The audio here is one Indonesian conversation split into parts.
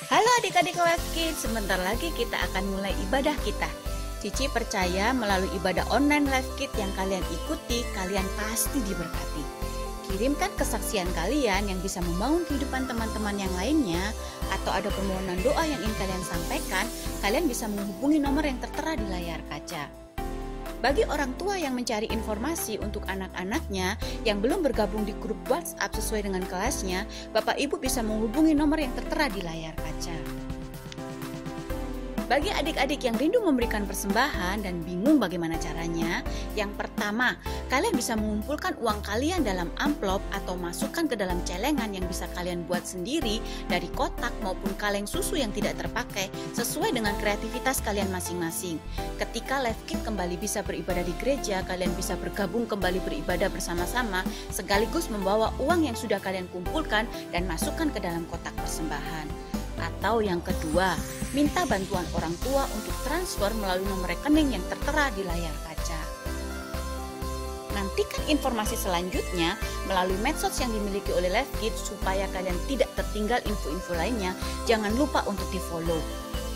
Halo adik-adik Life Kids, sebentar lagi kita akan mulai ibadah kita. Cici percaya melalui ibadah online Life Kids yang kalian ikuti, kalian pasti diberkati. Kirimkan kesaksian kalian yang bisa membangun kehidupan teman-teman yang lainnya, atau ada permohonan doa yang ingin kalian sampaikan, kalian bisa menghubungi nomor yang tertera di layar kaca. Bagi orang tua yang mencari informasi untuk anak-anaknya yang belum bergabung di grup WhatsApp sesuai dengan kelasnya, Bapak Ibu bisa menghubungi nomor yang tertera di layar kaca. Bagi adik-adik yang rindu memberikan persembahan dan bingung bagaimana caranya, yang pertama, kalian bisa mengumpulkan uang kalian dalam amplop atau masukkan ke dalam celengan yang bisa kalian buat sendiri dari kotak maupun kaleng susu yang tidak terpakai sesuai dengan kreativitas kalian masing-masing. Ketika Life Kids kembali bisa beribadah di gereja, kalian bisa bergabung kembali beribadah bersama-sama sekaligus membawa uang yang sudah kalian kumpulkan dan masukkan ke dalam kotak persembahan. Atau yang kedua, minta bantuan orang tua untuk transfer melalui nomor rekening yang tertera di layar kaca. Nantikan informasi selanjutnya melalui medsos yang dimiliki oleh Life Kids supaya kalian tidak tertinggal info-info lainnya. Jangan lupa untuk di-follow.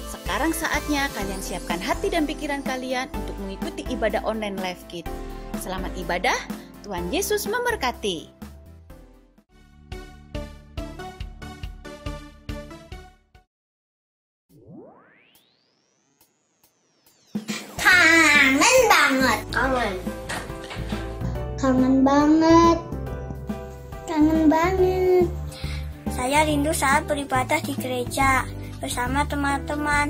Sekarang saatnya kalian siapkan hati dan pikiran kalian untuk mengikuti ibadah online Life Kids. Selamat ibadah, Tuhan Yesus memberkati. Kangen banget. Saya rindu saat beribadah di gereja bersama teman-teman.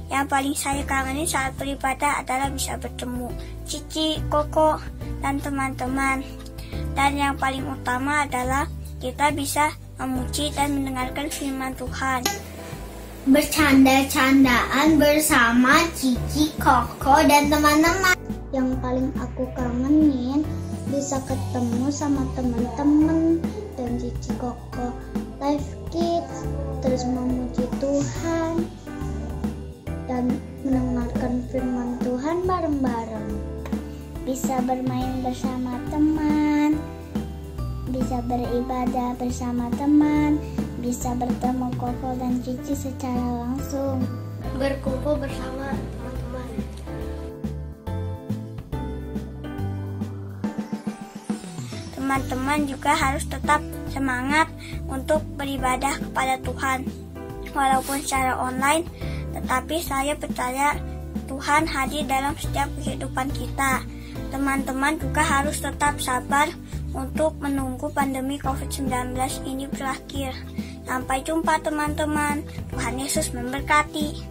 Yang paling saya kangenin saat beribadah adalah bisa bertemu Cici, Koko, dan teman-teman. Dan yang paling utama adalah kita bisa memuji dan mendengarkan firman Tuhan. Bercanda-candaan bersama Cici, Koko, dan teman-teman. Yang paling aku kangenin bisa ketemu sama teman-teman dan Cici, Koko Life Kids, terus memuji Tuhan dan mendengarkan firman Tuhan bareng-bareng. Bisa bermain bersama teman, bisa beribadah bersama teman, bisa bertemu Koko dan Cici secara langsung, Berkumpul bersama teman-teman. Teman-teman juga harus tetap semangat untuk beribadah kepada Tuhan. Walaupun secara online, tetapi saya percaya Tuhan hadir dalam setiap kehidupan kita. Teman-teman juga harus tetap sabar untuk menunggu pandemi COVID-19 ini berakhir. Sampai jumpa teman-teman. Tuhan Yesus memberkati.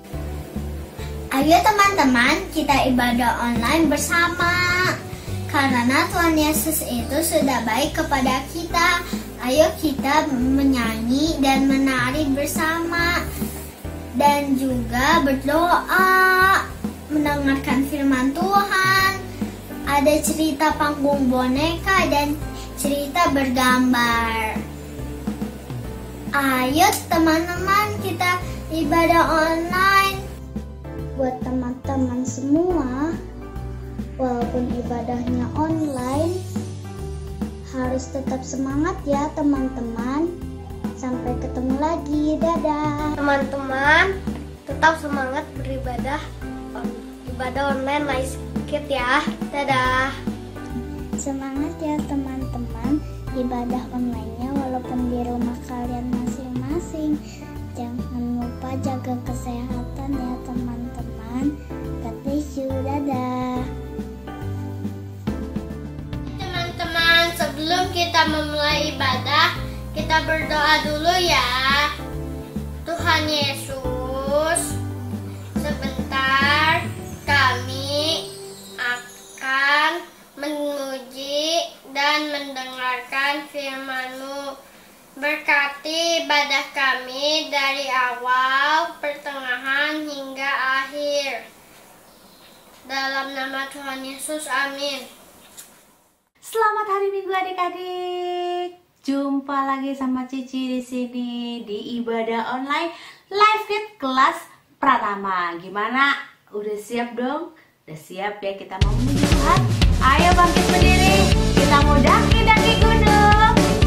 Ayo teman-teman, kita ibadah online bersama. Karena Tuhan Yesus itu sudah baik kepada kita. Ayo kita menyanyi dan menari bersama. Dan juga berdoa, mendengarkan firman Tuhan. Ada cerita panggung boneka dan cerita bergambar. Ayo teman-teman, kita ibadah online. Buat teman-teman semua, walaupun ibadahnya online, harus tetap semangat ya teman-teman. Sampai ketemu lagi, dadah. Teman-teman, tetap semangat beribadah ibadah online Life Kids ya. Dadah. Semangat ya teman-teman, ibadah online-nya walaupun di rumah kalian masing-masing. Jangan lupa jaga kesehatan ya teman-teman. God bless you, dadah. Teman-teman, sebelum kita memulai ibadah, kita berdoa dulu ya. Tuhan Yesus, sebentar kami akan memuji dan mendengarkan firman-Mu. Berkati ibadah kami dari awal, pertengahan hingga akhir. Dalam nama Tuhan Yesus, amin. Selamat hari Minggu adik-adik. Jumpa lagi sama Cici di sini di ibadah online Life Kids kelas Pratama. Gimana? Udah siap dong? Udah siap ya kita mau menuju Tuhan? Ayo bangkit berdiri. Kita mau daki-daki gunung.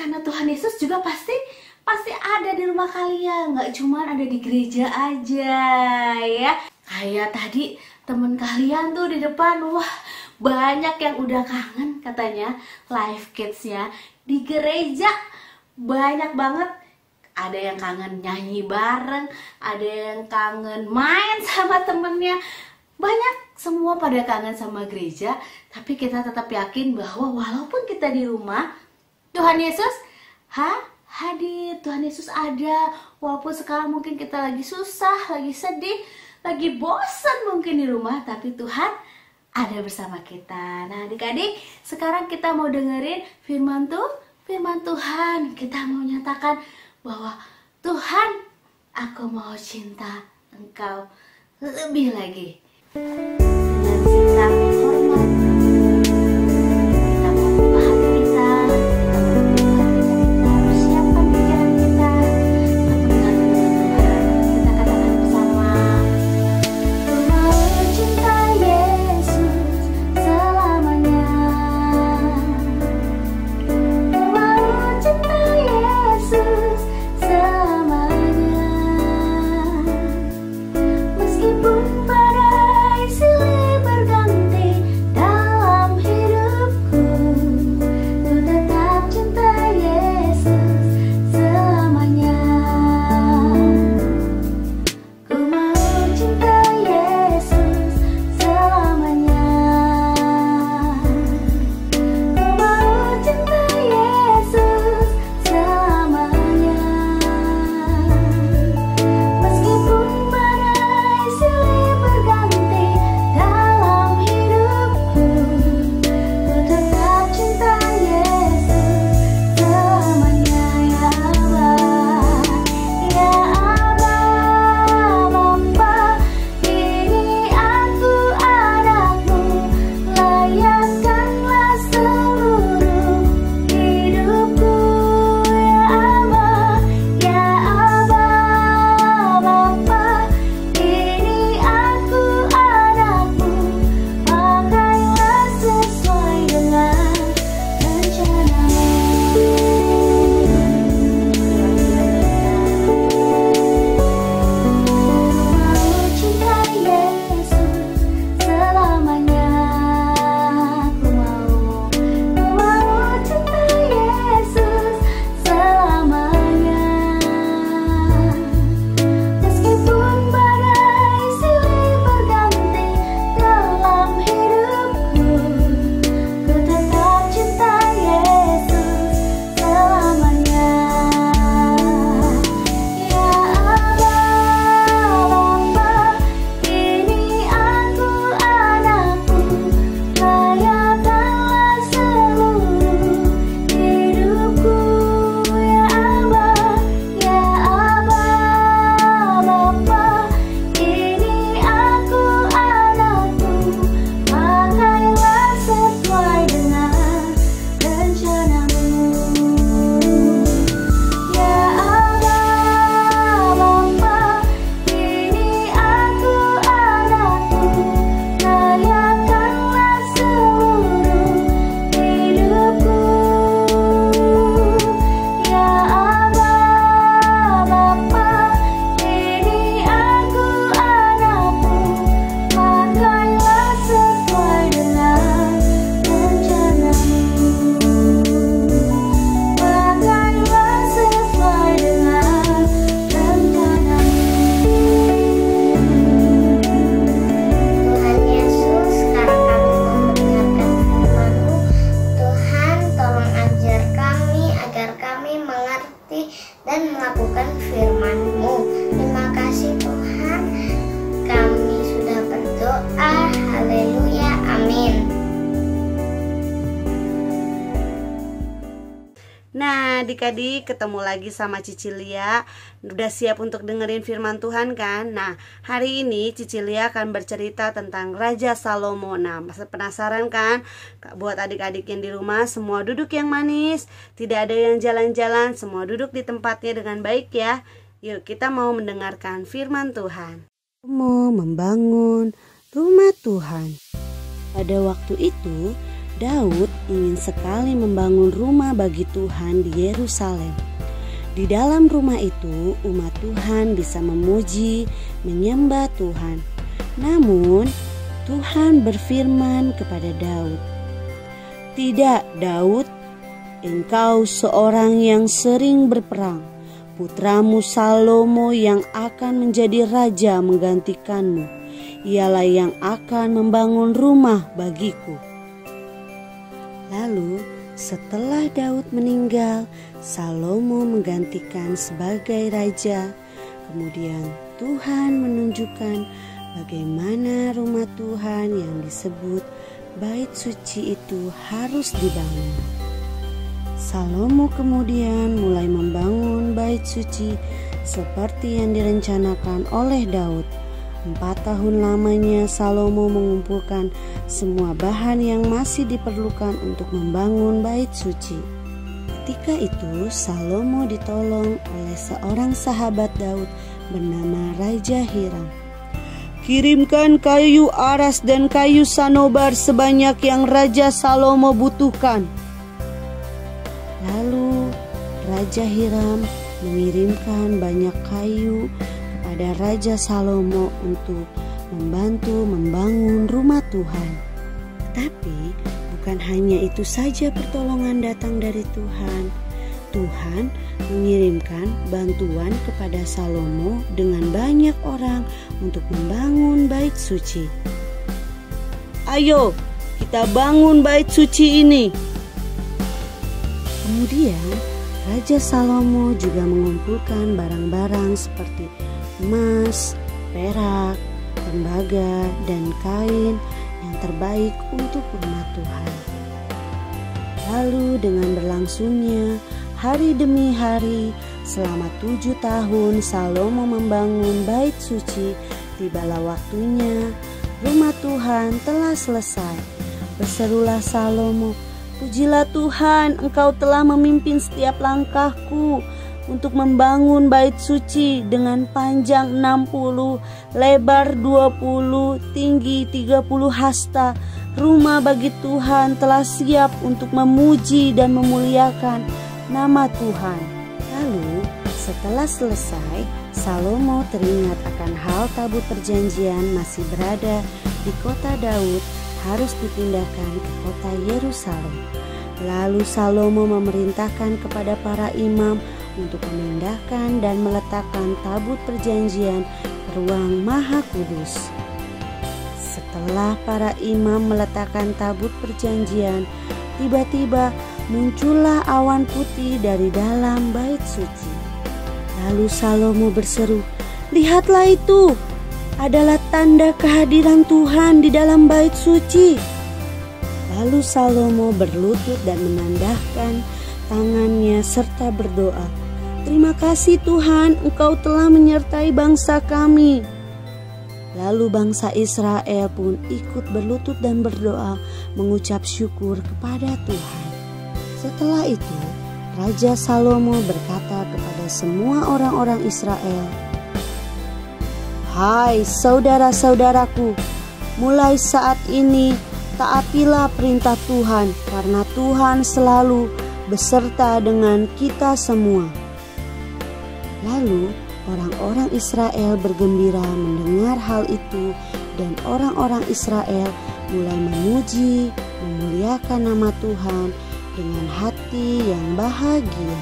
karena Tuhan Yesus juga pasti ada di rumah kalian, nggak cuma ada di gereja aja ya. Kayak tadi temen kalian tuh di depan, wah banyak yang udah kangen katanya Life Kids-nya di gereja, banyak banget. Ada yang kangen nyanyi bareng, ada yang kangen main sama temennya, banyak, semua pada kangen sama gereja. Tapi kita tetap yakin bahwa walaupun kita di rumah, Tuhan Yesus hadir, Tuhan Yesus ada. Walaupun sekarang mungkin kita lagi susah, lagi sedih, lagi bosan mungkin di rumah, tapi Tuhan ada bersama kita. Nah adik-adik, sekarang kita mau dengerin firman Tuhan. Kita mau nyatakan bahwa Tuhan, aku mau cinta Engkau lebih lagi. Dengan sikap hormat, kita mau buka hati kita persiapkan pikiran kita untuk mendengar Tuhan. Kita katakan bersama, ku mau cinta Yesus selamanya. Ku mau cinta Yesus selamanya. Meskipun badai silih berganti dalam hidupku, ku tetap cinta Yesus selamanya. Ku mau cinta Yesus selamanya. Ku mau cinta Yesus selamanya. Meskipun badai silih berganti dalam hidupku, ku tetap cinta Yesus selamanya. Ya Allah, ya Allah, Bapa, ini aku anakmu, layakkanlah seluruh hidupku. Ya Allah, ya Allah, Bapa, ini aku anakmu, pakailah sesuai dengan rencanamu. Mau cinta Yesus selamanya. Ku mau cinta Yesus selamanya. Meskipun badai silih berganti dalam hidupku, ku tetap cinta Yesus selamanya. Ya Allah, Bapa, ini aku anakmu, layakkanlah seluruh hidupku. Ya Allah, ya Allah, Bapa, ini aku anakmu, pakailah sesuai dengan rencanamu. Ya Allah, Bapa, ini aku anakmu, layakkanlah seluruh hidupku. Ya Allah, Bapa, ini aku anakmu, pakailah sesuai dengan rencanamu. Pakailah sesuai dengan rencanamu. Tuhan Yesus, sekarang kami mendengarkan firman-Mu. Tuhan, tolong ajar kami agar kami mengerti dan melakukan firman-Mu. Terima kasih Tuhan, kami sudah berdoa. Haleluya, amin. Nah, adik-adik ketemu lagi sama Cici Lia. Udah siap untuk dengerin firman Tuhan kan? Nah, hari ini Cici Lia akan bercerita tentang Raja Salomo. Nah, penasaran kan? Buat adik-adik yang di rumah, semua duduk yang manis, tidak ada yang jalan-jalan, semua duduk di tempatnya dengan baik ya. Yuk, kita mau mendengarkan firman Tuhan. Salomo membangun rumah Tuhan. Pada waktu itu, Daud ingin sekali membangun rumah bagi Tuhan di Yerusalem. Di dalam rumah itu, umat Tuhan bisa memuji, menyembah Tuhan. Namun, Tuhan berfirman kepada Daud, "Tidak, Daud, engkau seorang yang sering berperang. Putramu Salomo yang akan menjadi raja menggantikanmu. Ialah yang akan membangun rumah bagiku." Lalu setelah Daud meninggal, Salomo menggantikan sebagai raja. Kemudian Tuhan menunjukkan bagaimana rumah Tuhan yang disebut bait suci itu harus dibangun. Salomo kemudian mulai membangun bait suci seperti yang direncanakan oleh Daud. 4 tahun lamanya Salomo mengumpulkan semua bahan yang masih diperlukan untuk membangun bait suci. Ketika itu Salomo ditolong oleh seorang sahabat Daud bernama Raja Hiram. "Kirimkan kayu aras dan kayu sanobar sebanyak yang Raja Salomo butuhkan." Lalu Raja Hiram mengirimkan banyak kayu kepada Raja Salomo untuk membantu membangun rumah Tuhan. Tapi bukan hanya itu saja pertolongan datang dari Tuhan. Tuhan mengirimkan bantuan kepada Salomo dengan banyak orang untuk membangun bait suci. "Ayo, kita bangun bait suci ini." Kemudian Raja Salomo juga mengumpulkan barang-barang seperti emas, perak, tembaga, dan kain yang terbaik untuk rumah Tuhan. Lalu dengan berlangsungnya hari demi hari selama 7 tahun Salomo membangun bait suci, tibalah waktunya rumah Tuhan telah selesai. Berserulah Salomo, "Pujilah Tuhan, Engkau telah memimpin setiap langkahku untuk membangun bait suci dengan panjang 60, lebar 20, tinggi 30 hasta. Rumah bagi Tuhan telah siap untuk memuji dan memuliakan nama Tuhan." Lalu setelah selesai, Salomo teringat akan hal tabut perjanjian masih berada di kota Daud, harus dipindahkan ke kota Yerusalem. Lalu Salomo memerintahkan kepada para imam untuk memindahkan dan meletakkan tabut perjanjian ke ruang Maha Kudus. Setelah para imam meletakkan tabut perjanjian, tiba-tiba muncullah awan putih dari dalam bait suci. Lalu Salomo berseru, "Lihatlah itu, adalah tanda kehadiran Tuhan di dalam bait suci." Lalu Salomo berlutut dan menandahkan tangannya serta berdoa, "Terima kasih Tuhan, Engkau telah menyertai bangsa kami." Lalu bangsa Israel pun ikut berlutut dan berdoa mengucap syukur kepada Tuhan. Setelah itu, Raja Salomo berkata kepada semua orang-orang Israel, "Hai saudara-saudaraku, mulai saat ini taatilah perintah Tuhan, karena Tuhan selalu beserta dengan kita semua." Lalu orang-orang Israel bergembira mendengar hal itu, dan orang-orang Israel mulai memuji, memuliakan nama Tuhan dengan hati yang bahagia.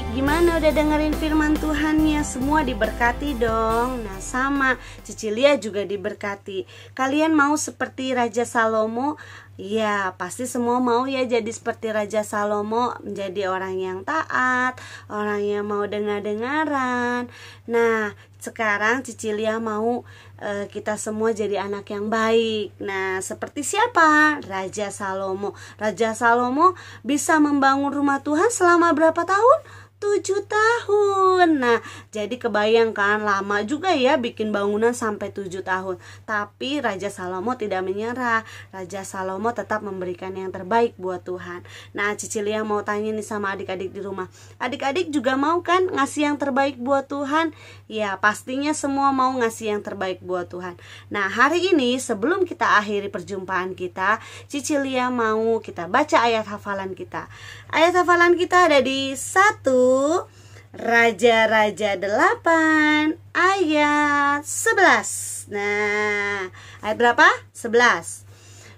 Gimana udah dengerin firman Tuhannya? Semua diberkati dong. Nah sama Cicilia juga diberkati. Kalian mau seperti Raja Salomo? Ya pasti semua mau ya jadi seperti Raja Salomo, menjadi orang yang taat, orang yang mau dengar-dengaran. Nah sekarang Cicilia mau kita semua jadi anak yang baik. Nah seperti siapa? Raja Salomo. Raja Salomo bisa membangun rumah Tuhan selama berapa tahun? 7 tahun. Nah, jadi kebayangkan lama juga ya bikin bangunan sampai 7 tahun. Tapi Raja Salomo tidak menyerah. Raja Salomo tetap memberikan yang terbaik buat Tuhan. Nah, Cicilia mau tanya nih sama adik-adik di rumah. Adik-adik juga mau kan ngasih yang terbaik buat Tuhan? Ya, pastinya semua mau ngasih yang terbaik buat Tuhan. Nah, hari ini sebelum kita akhiri perjumpaan kita, Cicilia mau kita baca ayat hafalan kita. Ayat hafalan kita ada di 1 Raja-Raja 8 ayat 11. Nah, ayat berapa? 11.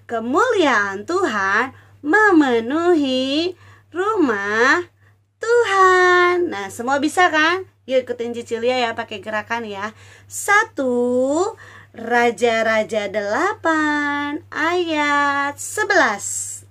Kemuliaan Tuhan memenuhi rumah Tuhan. Nah, semua bisa kan? Yuk ikutin Cicilia ya, pakai gerakan ya. 1 Raja-Raja 8 ayat 11.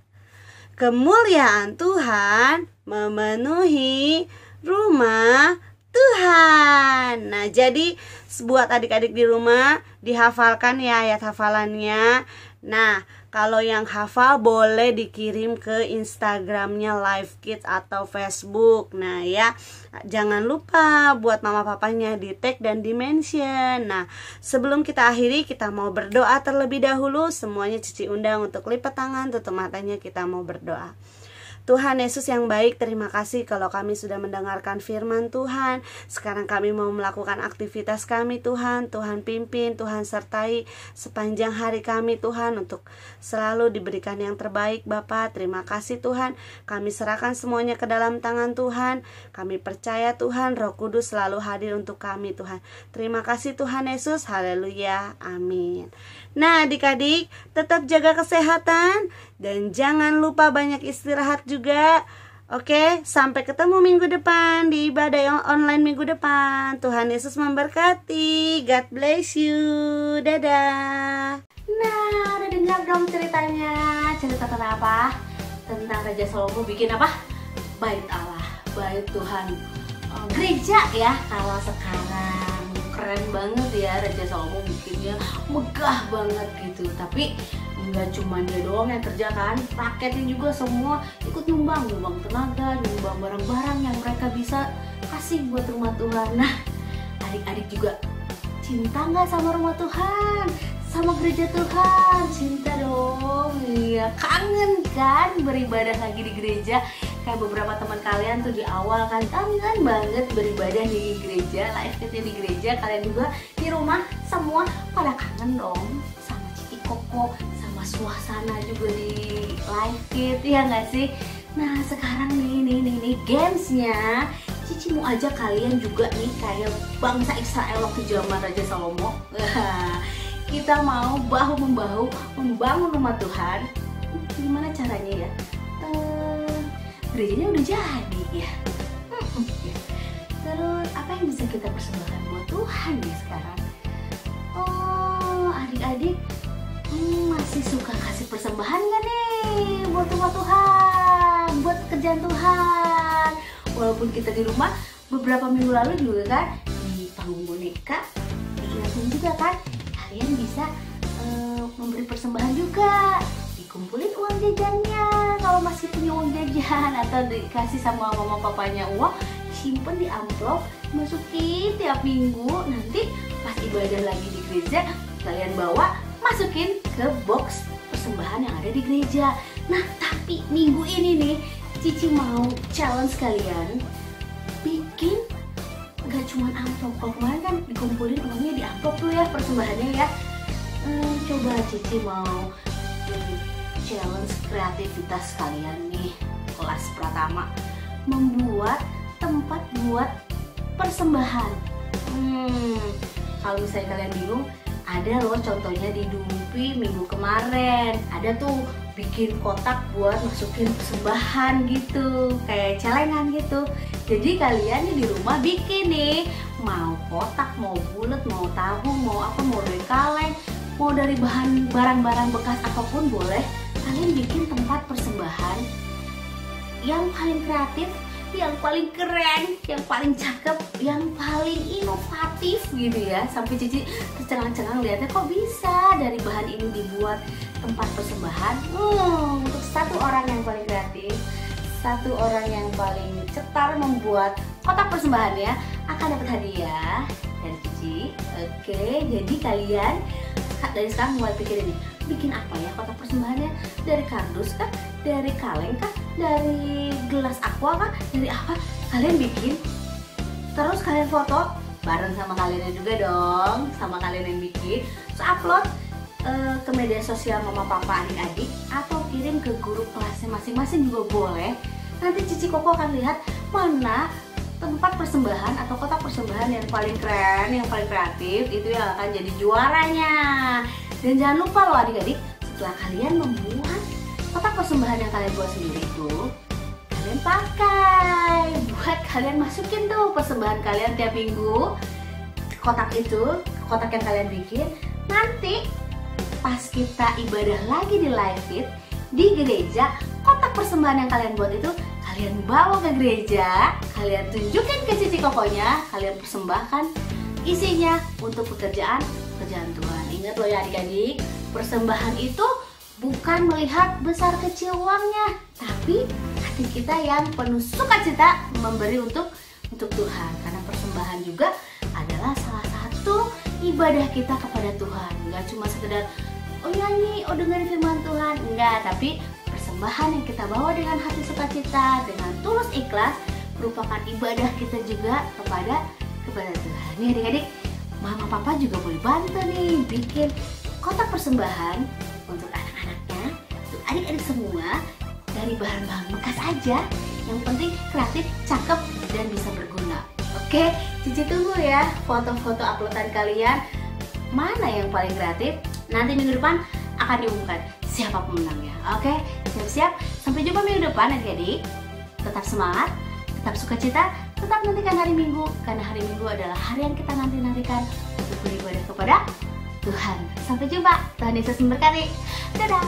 Kemuliaan Tuhan memenuhi rumah Tuhan. Nah, jadi buat adik-adik di rumah dihafalkan ya ayat hafalannya. Nah, kalau yang hafal boleh dikirim ke Instagramnya Live Kids atau Facebook. Nah ya, jangan lupa buat mama papanya di tag dan di mention. Nah, sebelum kita akhiri, kita mau berdoa terlebih dahulu. Semuanya Cici undang untuk lipat tangan, tutup matanya, kita mau berdoa. Tuhan Yesus yang baik, terima kasih kalau kami sudah mendengarkan firman Tuhan. Sekarang kami mau melakukan aktivitas kami Tuhan. Tuhan pimpin, Tuhan sertai sepanjang hari kami Tuhan, untuk selalu diberikan yang terbaik Bapa. Terima kasih Tuhan, kami serahkan semuanya ke dalam tangan Tuhan. Kami percaya Tuhan, Roh Kudus selalu hadir untuk kami Tuhan. Terima kasih Tuhan Yesus, haleluya, amin. Nah adik-adik, tetap jaga kesehatan dan jangan lupa banyak istirahat juga. Oke, sampai ketemu minggu depan di ibadah yang online minggu depan. Tuhan Yesus memberkati. God bless you. Dadah. Nah, udah dengar dong ceritanya. Cerita tentang apa? Tentang Raja Salomo bikin apa? Bait Allah, bait Tuhan, gereja ya. Kalau sekarang keren banget ya, Raja Salomo bikinnya megah banget gitu. Tapi nggak cuma dia doang yang kerja kan, rakyatnya juga semua ikut nyumbang tenaga, nyumbang barang-barang yang mereka bisa kasih buat rumah Tuhan. Nah, adik-adik juga cinta nggak sama rumah Tuhan, sama gereja Tuhan? Cinta dong. Iya, kangen kan beribadah lagi di gereja. Kayak beberapa teman kalian tuh di awal kan kangen banget beribadah di gereja, live kitnya di gereja. Kalian juga di rumah semua pada kangen dong sama Cici Koko, sama suasana juga di live kit, ya nggak sih? Nah sekarang nih gamesnya Cici mau ajak kalian juga nih kayak bangsa Israel waktu zaman Raja Salomo. Kita mau bahu-membahu membangun rumah Tuhan. Gimana caranya ya? Gerejanya udah jadi ya. Terus apa yang bisa kita persembahkan buat Tuhan nih sekarang? Oh, adik-adik masih suka kasih persembahan gak nih buat rumah Tuhan, buat kerjaan Tuhan? Walaupun kita di rumah beberapa minggu lalu juga kan di panggung boneka diingatin juga kan, kalian bisa memberi persembahan juga. Kumpulin uang jajannya kalau masih punya uang jajan, atau dikasih sama mama papanya uang, simpen di amplop, masukin tiap minggu. Nanti pas ibadah lagi di gereja kalian bawa, masukin ke box persembahan yang ada di gereja. Nah tapi minggu ini nih Cici mau challenge kalian bikin gak cuma amplop. Kalau kemarin kan dikumpulin uangnya di amplop tuh ya persembahannya ya. Coba Cici mau challenge kreativitas kalian nih, kelas pertama, membuat tempat buat persembahan. Kalau misalnya kalian bingung, ada loh contohnya di Dumpi minggu kemarin. Ada tuh bikin kotak buat masukin persembahan gitu, kayak celengan gitu. Jadi kalian di rumah bikin nih, mau kotak, mau bulat, mau tabung, mau apa, mau dari kaleng, mau dari bahan barang-barang bekas apapun boleh. Kalian bikin tempat persembahan yang paling kreatif, yang paling keren, yang paling cakep, yang paling inovatif gitu ya. Sampai Cici tercengang-cengang lihatnya, kok bisa dari bahan ini dibuat tempat persembahan. Untuk satu orang yang paling kreatif, satu orang yang paling cetar membuat kotak persembahannya akan dapat hadiah dari Cici. Oke, jadi kalian dari sekarang mulai pikirin nih, bikin apa ya kotak persembahannya? Dari kardus kah? Dari kaleng kah? Dari gelas aqua kah? Dari apa? Kalian bikin, terus kalian foto bareng sama kalian juga dong, sama kalian yang bikin, terus upload ke media sosial mama papa adik-adik atau kirim ke guru kelasnya masing-masing juga boleh. Nanti Cici Koko akan lihat mana tempat persembahan atau kotak persembahan yang paling keren, yang paling kreatif, itu yang akan jadi juaranya. Dan jangan lupa loh adik-adik, setelah kalian membuat kotak persembahan yang kalian buat sendiri itu, kalian pakai buat kalian masukin tuh persembahan kalian tiap minggu. Kotak itu, kotak yang kalian bikin, nanti pas kita ibadah lagi di live feed di gereja, kotak persembahan yang kalian buat itu kalian bawa ke gereja, kalian tunjukin ke Cici Kokonya, kalian persembahkan isinya untuk pekerjaan Tuhan. Ingat loh ya adik-adik, persembahan itu bukan melihat besar kecil uangnya, tapi hati kita yang penuh sukacita memberi untuk Tuhan. Karena persembahan juga adalah salah satu ibadah kita kepada Tuhan. Nggak cuma sekedar oh nyanyi, oh dengerin firman Tuhan, enggak, tapi persembahan yang kita bawa dengan hati sukacita, dengan tulus ikhlas, merupakan ibadah kita juga kepada Tuhan. Nih adik-adik, mama papa juga boleh bantu nih bikin kotak persembahan untuk anak-anaknya, untuk adik-adik semua, dari bahan-bahan bekas aja, yang penting kreatif, cakep, dan bisa berguna. Oke, Cici tunggu ya foto-foto uploadan kalian, mana yang paling kreatif. Nanti minggu depan akan diumumkan siapa pemenangnya. Oke, siap-siap. Sampai jumpa minggu depan adik-adik. Tetap semangat, tetap sukacita, tetap nantikan hari Minggu. Karena hari Minggu adalah hari yang kita nanti-nantikan untuk beribadah kepada Tuhan. Sampai jumpa. Tuhan Yesus memberkati. Dadah.